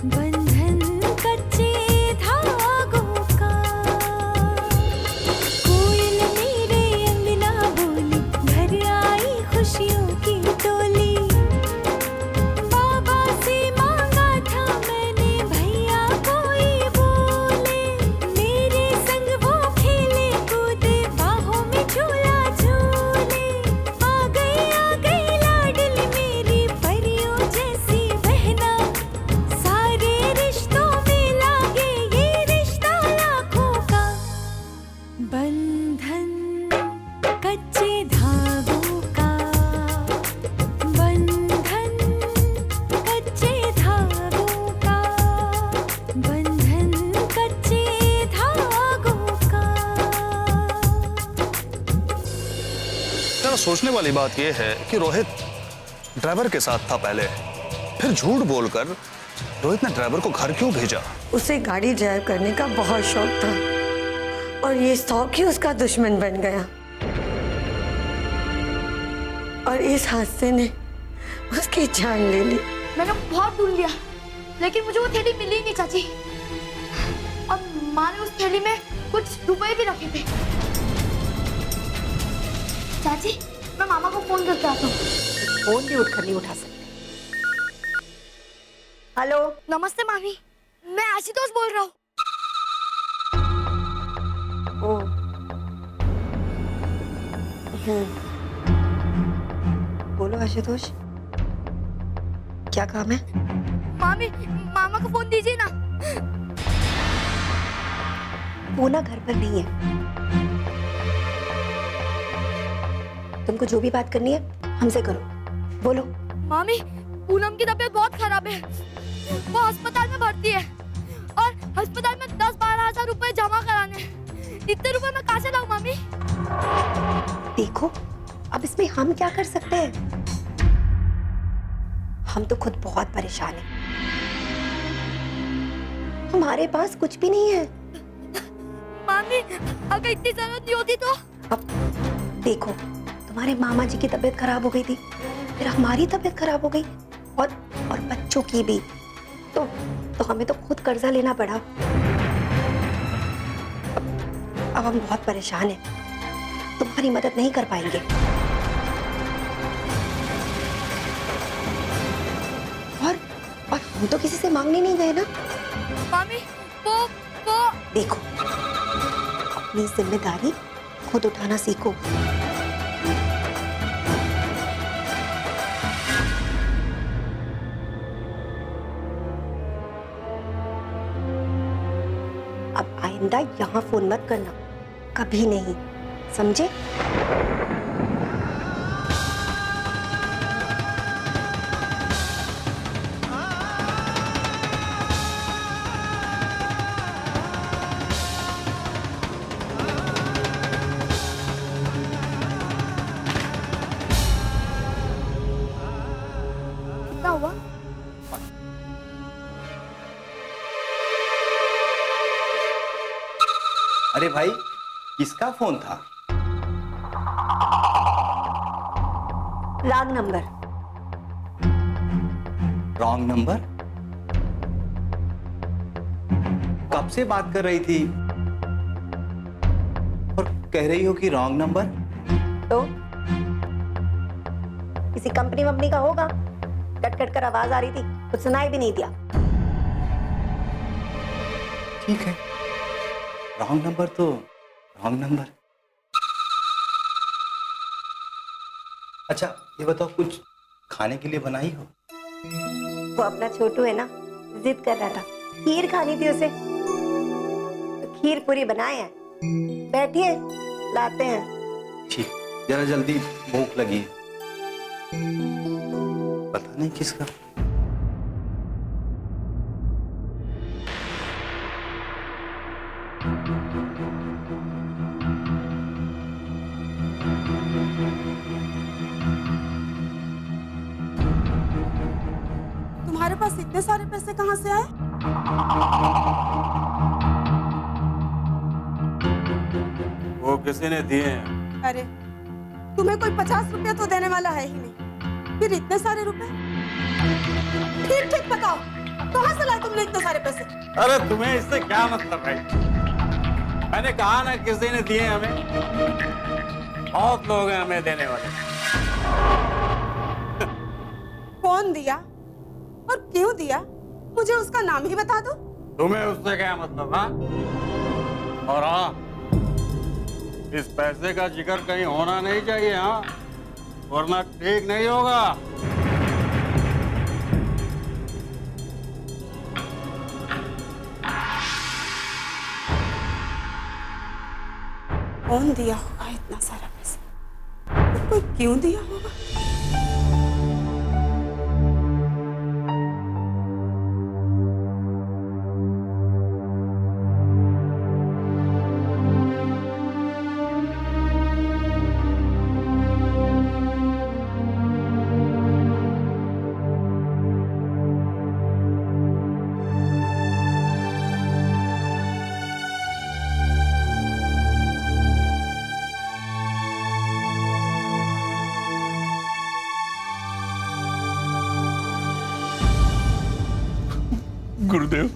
बंधन कच्चे धागों का, कोयल मेरे अंगना बोली, घर आई खुशियों की टोली। बाबा से मांगा था मैंने भैया कोई बोले, मेरे संग वो खेले कूदे बाहों में झूला झूले। आ गई लाडली मेरी परियों जैसी बहना, सारे रिश्तों में लागे ये रिश्ता लाखों का। बंधन कच्चे धागों का, बंधन कच्चे धागों का, बंधन कच्चे धागों का। जरा सोचने वाली बात यह है कि रोहित ड्राइवर के साथ था पहले, फिर झूठ बोलकर रोहित ने ड्राइवर को घर क्यों भेजा? उसे गाड़ी ड्राइव करने का बहुत शौक था और ये शौक ही उसका दुश्मन बन गया। और इस हादसे ने उसकी जान ले ली। मैंने बहुत ढूंढ लिया लेकिन मुझे वो थैली मिली नहीं चाची। और माँ ने उस थैली में कुछ रुपए भी रखे थे। चाची मैं मामा को फोन करके आता हूँ। फोन भी नहीं उठा सकते। हेलो, नमस्ते मामी, मैं आशुतोष बोल रहा हूँ। ओ, बोलो आशुतोष, क्या काम है? मामी मामा को फोन दीजिए ना। वो ना घर पर नहीं है। तुमको जो भी बात करनी है हमसे करो, बोलो। मामी पूनम की तबीयत बहुत खराब है, वो अस्पताल में भर्ती है और अस्पताल में 10-12 हजार रुपए जमा कराने हैं। इतने रुपए मैं कहाँ से लाऊं मामी? देखो अब इसमें हम क्या कर सकते हैं? हम तो खुद बहुत परेशान हैं। हमारे पास कुछ भी नहीं है। मामी अगर इतनी जरूरत नहीं होती तो? अब देखो, तुम्हारे मामा जी की तबीयत खराब हो गई थी, फिर हमारी तबीयत खराब हो गई और बच्चों की भी, तो हमें तो खुद कर्जा लेना पड़ा। अब हम बहुत परेशान हैं, तुम्हारी मदद नहीं कर पाएंगे। और हम तो किसी से मांगने नहीं गए ना। मामी वो देखो, अपनी जिम्मेदारी खुद उठाना सीखो। अब आइंदा यहाँ फोन मत करना, कभी नहीं, समझे? क्या हुआ? अरे भाई, किसका फोन था? Wrong number. Wrong number? कब से बात कर रही थी और कह रही हो कि रॉन्ग नंबर? तो किसी कंपनी वंपनी का होगा, कट कट कर आवाज आ रही थी, कुछ सुनाई भी नहीं दिया। ठीक है, रॉन्ग नंबर तो रॉन्ग नंबर। अच्छा ये बताओ, कुछ खाने के लिए बनाई हो? वो अपना छोटू है ना, जिद कर रहा था, खीर खानी थी उसे, तो खीर पूरी बनाए हैं। बैठिए, लाते हैं। ठीक, जरा जल्दी, भूख लगी है। पता नहीं किसका। तुम्हारे पास इतने सारे पैसे कहाँ से आए? वो किसी ने दिए हैं। अरे तुम्हें कोई 50 रुपया तो देने वाला है ही नहीं, फिर इतने सारे रुपए? ठीक ठीक बताओ, कहाँ से लाए तुमने इतने सारे पैसे? अरे तुम्हें इससे क्या मतलब है? मैंने कहा ना किसी ने दिए हमें। बहुत लोग हैं हमें देने वाले। कौन दिया और क्यों दिया? मुझे उसका नाम ही बता दो। तुम्हें उससे क्या मतलब? हाँ, और हाँ, इस पैसे का जिक्र कहीं होना नहीं चाहिए। हाँ, वरना ठीक नहीं होगा। कौन दिया होगा इतना सारा पैसा? और कोई क्यों दिया होगा? गुरुदेव,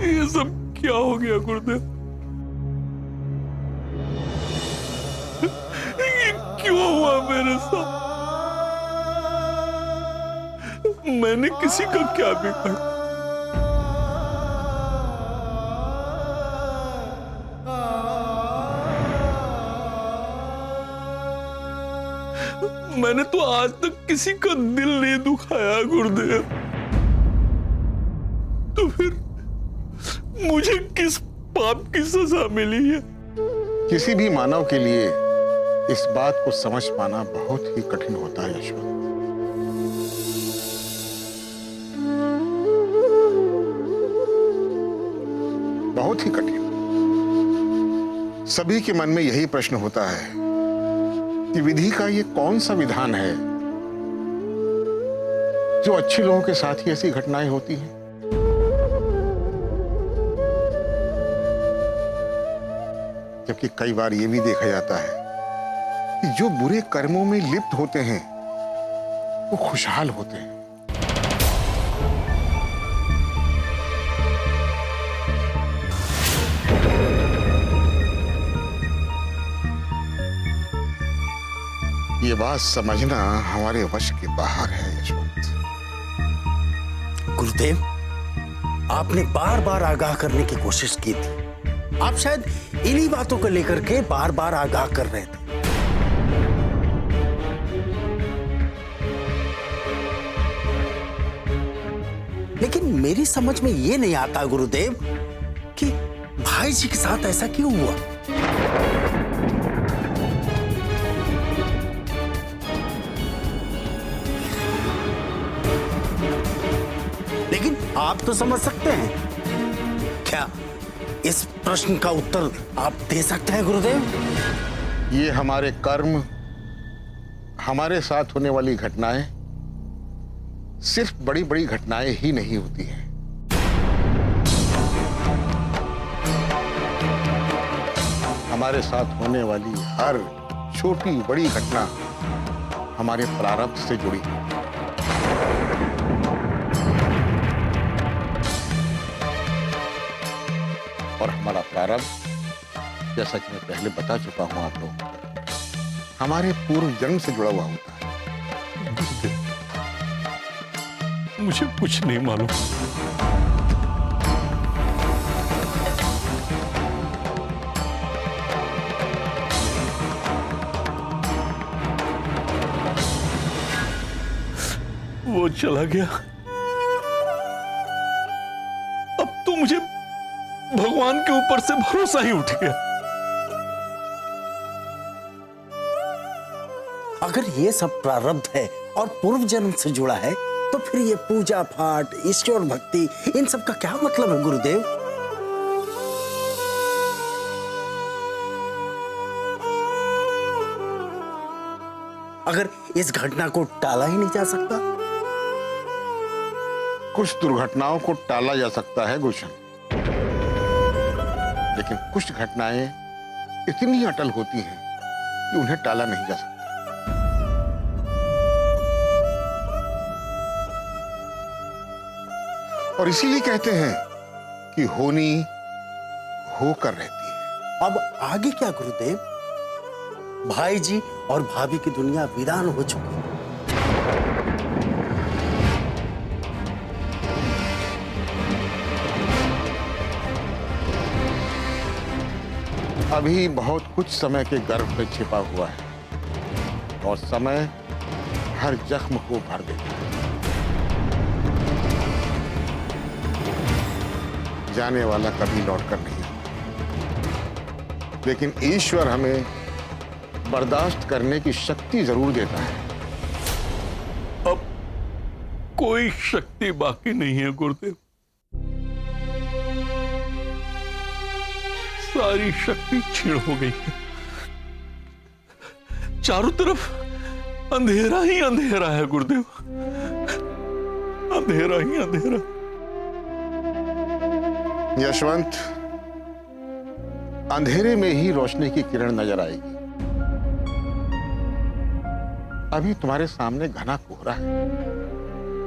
ये सब क्या हो गया गुरुदेव? ये क्यों हुआ मेरे साथ? मैंने किसी का क्या बिगाड़ा? मैंने तो आज तक किसी का दिल नहीं दुखाया गुरुदेव, तो फिर मुझे किस पाप की सजा मिली है? किसी भी मानव के लिए इस बात को समझ पाना बहुत ही कठिन होता है यशवंत। बहुत ही कठिन। सभी के मन में यही प्रश्न होता है कि विधि का ये कौन सा विधान है जो अच्छे लोगों के साथ ही ऐसी घटनाएं होती हैं। जबकि कई बार यह भी देखा जाता है कि जो बुरे कर्मों में लिप्त होते हैं वो खुशहाल होते हैं। ये बात समझना हमारे वश के बाहर है यशवंत। गुरुदेव, आपने बार बार आगाह करने की कोशिश की थी। आप शायद इन्हीं बातों को लेकर के बार बार आगाह कर रहे थे। लेकिन मेरी समझ में यह नहीं आता गुरुदेव कि भाई जी के साथ ऐसा क्यों हुआ। लेकिन आप तो समझ सकते हैं। क्या इस प्रश्न का उत्तर आप दे सकते हैं गुरुदेव? ये हमारे कर्म, हमारे साथ होने वाली घटनाएं सिर्फ बड़ी बड़ी घटनाएं ही नहीं होती हैं। हमारे साथ होने वाली हर छोटी बड़ी घटना हमारे प्रारब्ध से जुड़ी है। और हमारा प्रारब्ध, जैसा कि मैं पहले बता चुका हूं आप लोगों को, हमारे पूर्व जन्म से जुड़ा हुआ होता है। मुझे कुछ नहीं मालूम। वो चला गया, अब तो मुझे भगवान के ऊपर से भरोसा ही उठ गया। अगर ये सब प्रारब्ध है और पूर्व जन्म से जुड़ा है, तो फिर ये पूजा पाठ, ईश्वर भक्ति, इन सब का क्या मतलब है गुरुदेव? अगर इस घटना को टाला ही नहीं जा सकता? कुछ दुर्घटनाओं को टाला जा सकता है गुलशन, लेकिन कुछ घटनाएं इतनी अटल होती हैं कि उन्हें टाला नहीं जा सकता। और इसीलिए कहते हैं कि होनी होकर रहती है। अब आगे क्या गुरुदेव? भाई जी और भाभी की दुनिया वीरान हो चुकी है। अभी बहुत कुछ समय के गर्भ में छिपा हुआ है और समय हर जख्म को भर देता है। जाने वाला कभी लौटकर नहीं आता, लेकिन ईश्वर हमें बर्दाश्त करने की शक्ति जरूर देता है। अब कोई शक्ति बाकी नहीं है गुरुदेव, सारी शक्ति छीण हो गई है। चारों तरफ अंधेरा ही अंधेरा है गुरुदेव, अंधेरा ही अंधेरा। यशवंत, अंधेरे में ही रोशनी की किरण नजर आएगी। अभी तुम्हारे सामने घना कोहरा है,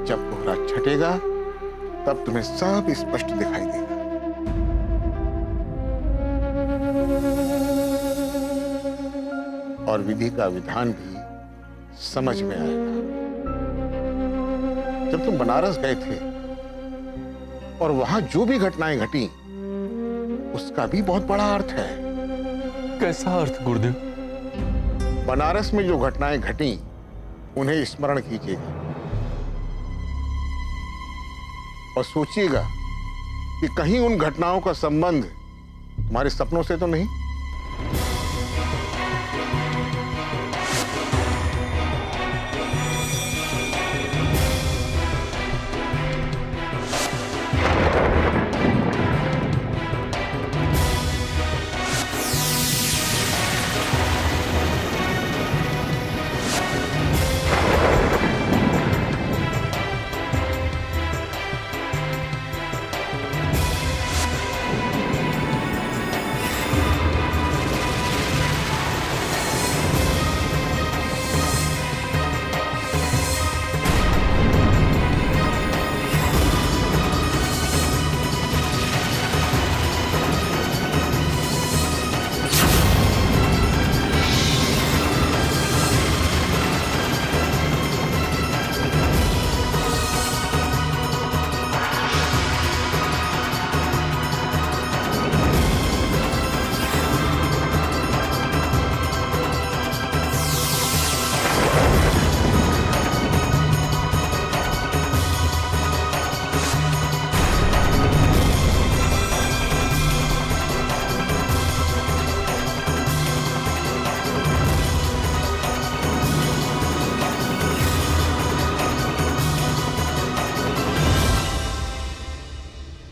जब कोहरा छटेगा तब तुम्हें सब स्पष्ट दिखाई देगा। और विधि का विधान भी समझ में आएगा। जब तुम बनारस गए थे और वहां जो भी घटनाएं घटी, उसका भी बहुत बड़ा अर्थ है। कैसा अर्थ गुरुदेव? बनारस में जो घटनाएं घटी उन्हें स्मरण कीजिएगा और सोचिएगा कि कहीं उन घटनाओं का संबंध तुम्हारे सपनों से तो नहीं।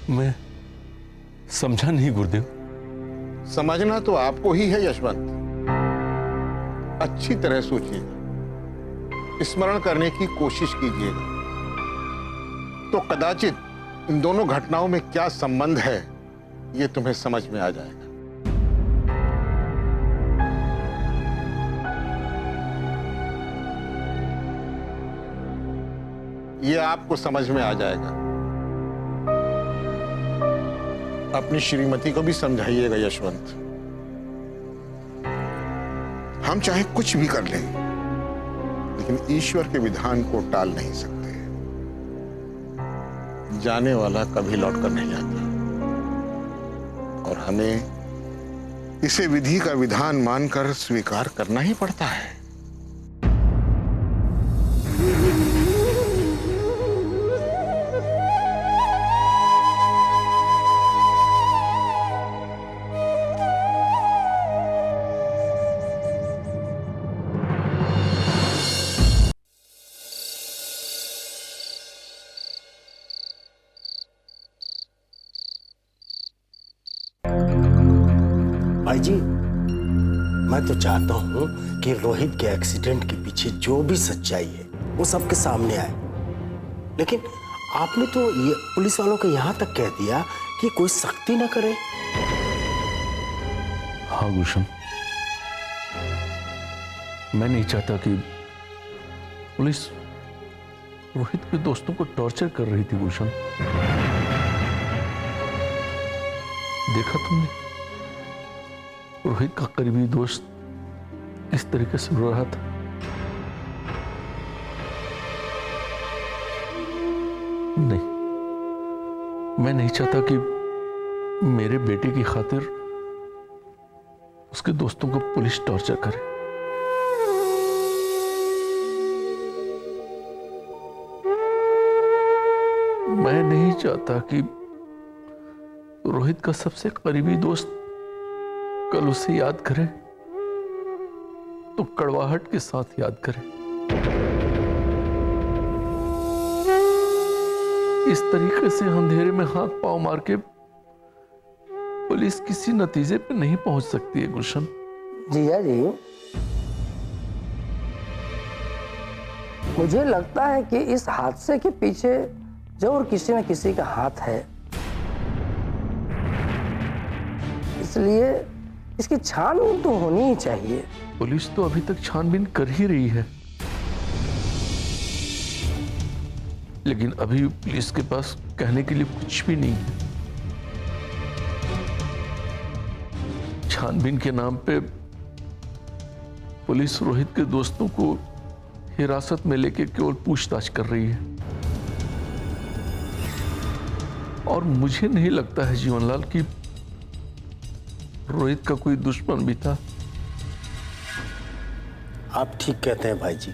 मैं समझा नहीं गुरुदेव। समझना तो आपको ही है यशवंत। अच्छी तरह सोचिएगा, स्मरण करने की कोशिश कीजिएगा, तो कदाचित इन दोनों घटनाओं में क्या संबंध है ये तुम्हें समझ में आ जाएगा। ये आपको समझ में आ जाएगा। अपनी श्रीमती को भी समझाइएगा यशवंत। हम चाहे कुछ भी कर लें, लेकिन ईश्वर के विधान को टाल नहीं सकते। जाने वाला कभी लौटकर नहीं आता और हमें इसे विधि का विधान मानकर स्वीकार करना ही पड़ता है। भाई जी, मैं तो चाहता हूं कि रोहित के एक्सीडेंट के पीछे जो भी सच्चाई है वो सबके सामने आए। लेकिन आपने तो ये पुलिस वालों को यहां तक कह दिया कि कोई सख्ती ना करे। हाँ गुलशन, मैं नहीं चाहता कि पुलिस रोहित के दोस्तों को टॉर्चर कर रही थी। गुलशन, देखा तुमने रोहित का करीबी दोस्त किस तरीके से रो रहा था। नहीं, मैं नहीं चाहता कि मेरे बेटे की खातिर उसके दोस्तों को पुलिस टॉर्चर करे। मैं नहीं चाहता कि रोहित का सबसे करीबी दोस्त कल उसे याद करे तो कड़वाहट के साथ याद करे। इस तरीके से अंधेरे में हाथ पांव मार के पुलिस किसी नतीजे पे नहीं पहुंच सकती है। गुलशन जिया जी, मुझे लगता है कि इस हादसे के पीछे जरूर किसी न किसी का हाथ है, इसलिए इसकी छानबीन तो होनी ही चाहिए। पुलिस तो अभी तक छानबीन कर ही रही है, लेकिन अभी पुलिस के पास कहने के लिए कुछ भी नहीं है। छानबीन के नाम पे पुलिस रोहित के दोस्तों को हिरासत में लेके केवल पूछताछ कर रही है। और मुझे नहीं लगता है जीवनलाल कि रोहित का कोई दुश्मन भी था। आप ठीक कहते हैं भाई जी।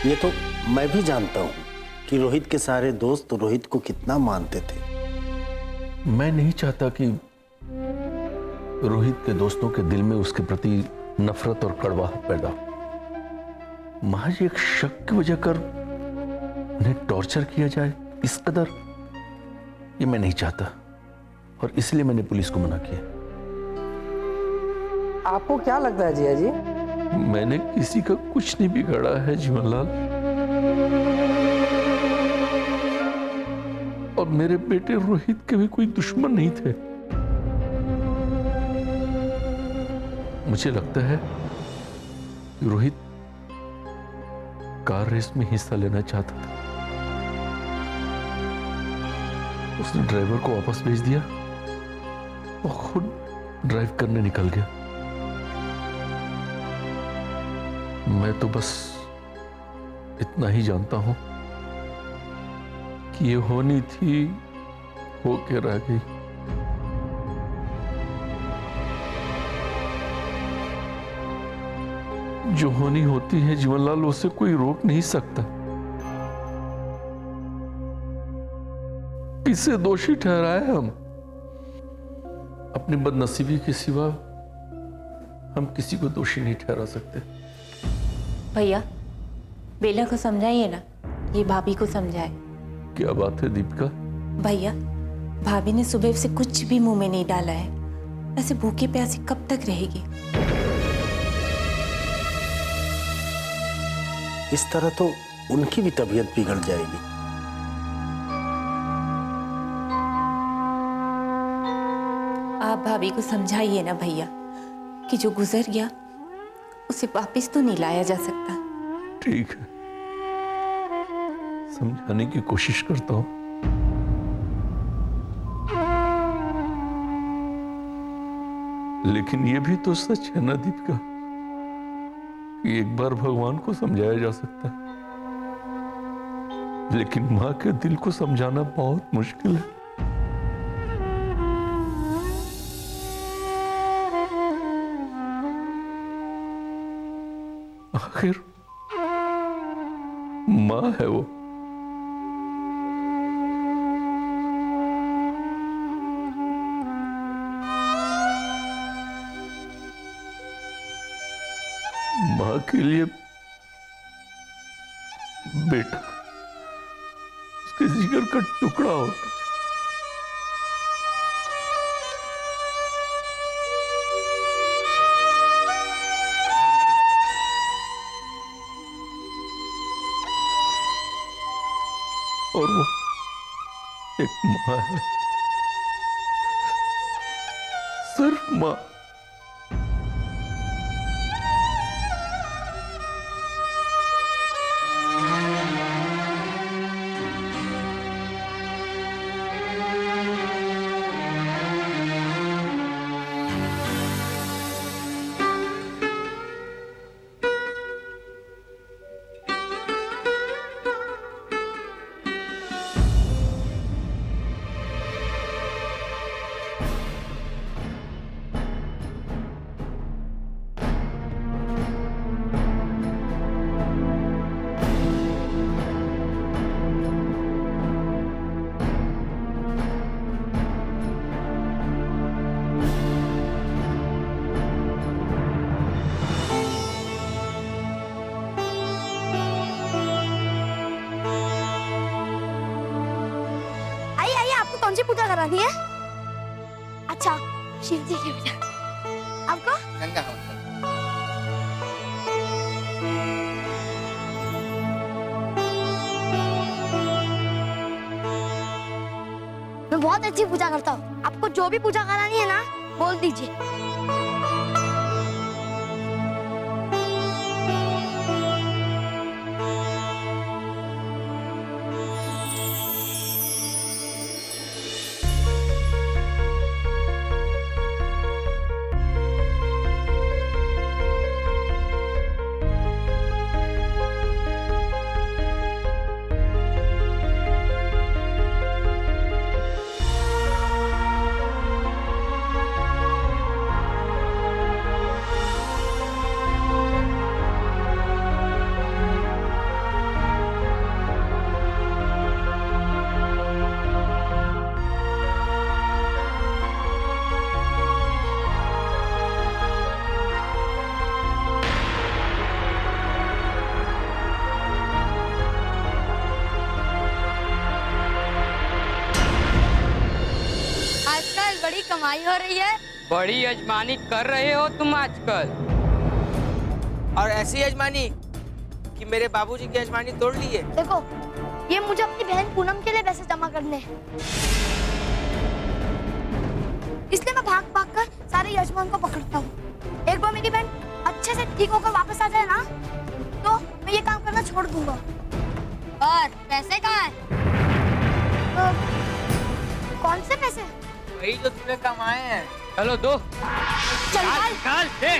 ये तो मैं भी जानता हूं कि रोहित के सारे दोस्त रोहित को कितना मानते थे। मैं नहीं चाहता कि रोहित के दोस्तों के दिल में उसके प्रति नफरत और कड़वाहट पैदा हो। महज एक शक की वजह कर उन्हें टॉर्चर किया जाए इस कदर, ये मैं नहीं चाहता, और इसलिए मैंने पुलिस को मना किया। आपको क्या लगता है जिया जी? मैंने किसी का कुछ नहीं बिगाड़ा है जीवनलाल, और मेरे बेटे रोहित के भी कोई दुश्मन नहीं थे। मुझे लगता है कि रोहित कार रेस में हिस्सा लेना चाहता था। उसने ड्राइवर को वापस भेज दिया और खुद ड्राइव करने निकल गया। मैं तो बस इतना ही जानता हूं कि ये होनी थी, होके रह गई। जो होनी होती है जीवनलाल, उसे कोई रोक नहीं सकता। किसे दोषी ठहराए हम? अपनी बदनसीबी के सिवा हम किसी को दोषी नहीं ठहरा सकते। भैया, बेला को समझाइए ना, ये भाभी को समझाए। क्या बात है दीपिका? भैया, भाभी ने सुबह से कुछ भी मुंह में नहीं डाला है, ऐसे भूखे प्यासे कब तक रहेगी? इस तरह तो उनकी भी तबीयत बिगड़ जाएगी। आप भाभी को समझाइए ना भैया कि जो गुजर गया उसे वापस तो नहीं लाया जा सकता। ठीक है, समझाने की कोशिश करता हूं। लेकिन यह भी तो सच है ना दीपिका कि एक बार भगवान को समझाया जा सकता है, लेकिन मां के दिल को समझाना बहुत मुश्किल है। आखिर मां है वो। मां के लिए बेटा उसके जिगर का टुकड़ा होता। और वो एक मां है सिर्फ मां। कौन सी पूजा करानी है? अच्छा, शिव जी की पूजा। आपको? गंगा। मैं बहुत अच्छी पूजा करता हूँ। आपको जो भी पूजा करानी है ना, बोल दीजिए। बड़ी कमाई हो रही है। बड़ी यजमानी कर रहे हो तुम आजकल। और ऐसी यजमानी कि मेरे बाबूजी की यजमानी तोड़ ली है। देखो, ये मुझे अपनी बहन पूनम के लिए पैसे जमा करने हैं। इसलिए मैं भाग भाग कर सारे यजमान को पकड़ता हूँ। एक बार मेरी बहन अच्छे से ठीक होकर वापस आ जाए ना, तो मैं ये काम करना छोड़ दूंगा। और पैसे कहाँ हैं? कौन से पैसे? वही जो तूने कमाए हैं। चलो दो। चल निकाल दे।